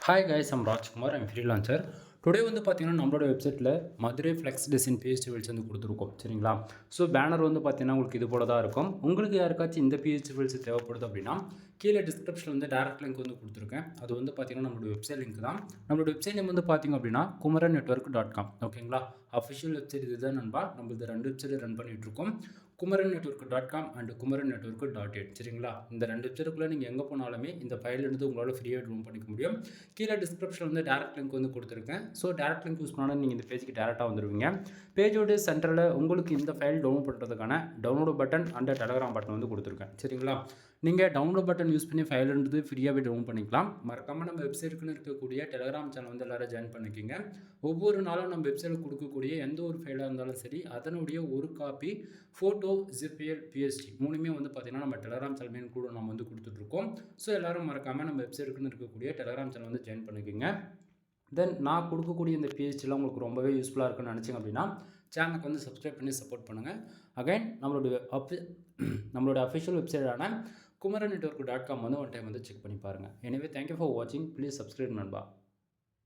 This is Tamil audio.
Hi guys, I'm Rajkumar. I'm freelancer. Today வந்து பார்த்தீங்கன்னா நம்மளோட வெப்சைட்டில் Madurai flex design PhD files வந்து கொடுத்துருக்கோம். சரிங்களா? ஸோ பேனர் வந்து பார்த்தீங்கன்னா உங்களுக்கு இது போல தான் இருக்கும். உங்களுக்கு யாருக்காச்சும் இந்த பிஹெச்டி ஃபைல்ஸ் தேவைப்படுது அப்படின்னா கீழே டிஸ்கிரிப்ஷனில் வந்து டேரக்ட் லிங்க் வந்து கொடுத்துருக்கேன். அது வந்து பார்த்தீங்கன்னா நம்மளோட வெப்சைட் லிங்க் தான். நம்மளோட வெப்சைட் நேம் வந்து பார்த்தீங்க அப்படின்னா kumaran.network.com. ஓகேங்களா? அஃபிஷியல் வெப்சைட் இதுதான் நண்பா. நம்ம இது 2 வெப்சைட் ரன் பண்ணிட்டு இருக்கோம். kumaran.network.com and kumaran.network.in. சரிங்களா? இந்த 2 வெப்சைட்டுக்குள்ளே நீங்கள் எங்கே போனாலுமே இந்த ஃபைல் இருந்து உங்களால் ஃப்ரீயாக டவுன்லோட் பண்ணிக்க முடியும். கீழே டிஸ்கிரிப்ஷனில் வந்து டேரக்ட் லிங்க் வந்து கொடுத்துருக்கேன். ஸோ டேரக்ட் லிங்க் யூஸ் பண்ணாலும் நீங்கள் இந்த பேஜுக்கு டேரெக்டாக வந்துடுவீங்க. பேஜோட சென்டரில் உங்களுக்கு இந்த ஃபைல் டவுன்லோட் பண்ணுறதுக்கான download button and Telegram button வந்து கொடுத்துருக்கேன். சரிங்களா? நீங்கள் டவுன்லோட் பட்டன் யூஸ் பண்ணி ஃபைல் இருந்து ஃப்ரீயாகவே டவுன்லோட் பண்ணிக்கலாம். மறக்காமல் நம்ம வெப்சைட்டுக்குன்னு இருக்கக்கூடிய டெலகிராம் சேனல் வந்து எல்லோரும் ஜாயின் பண்ணிக்கோங்க. ஒவ்வொரு நாளும் நம்ம வெப்சைட்டில் கொடுக்கக்கூடிய எந்த ஒரு ஃபைலாக இருந்தாலும் சரி, அதனுடைய ஒரு காப்பி ஃபோட்டோ, ஜிபிஎல், பிஎஸ்டி மூணுமே வந்து பார்த்திங்கன்னா நம்ம டெலகிராம் சேனல் கூட நம்ம வந்து கொடுத்துட்ருக்கோம். ஸோ எல்லோரும் மறக்காமல் நம்ம வெப்சைட்டுக்குன்னு இருக்கக்கூடிய டெலகிராம் சேனல் வந்து ஜாயின் பண்ணிக்கோங்க. தென் நான் கொடுக்கக்கூடிய இந்த பிஹெச்டிலாம் உங்களுக்கு ரொம்பவே யூஸ்ஃபுல்லாக இருக்குன்னு நினச்சிங்க அப்படின்னா சேனலுக்கு வந்து சப்ஸ்கிரைப் பண்ணி சப்போர்ட் பண்ணுங்கள். அகைன் நம்மளோட அஃபிஷியல் வெப்சைட்டான kumaran.network.com வந்து ஒன் டைம் வந்து செக் பண்ணி பாருங்கள். எனவே தேங்க்யூ ஃபார் வாட்சிங். ப்ளீஸ் சப்ஸ்கிரைப் நண்பா.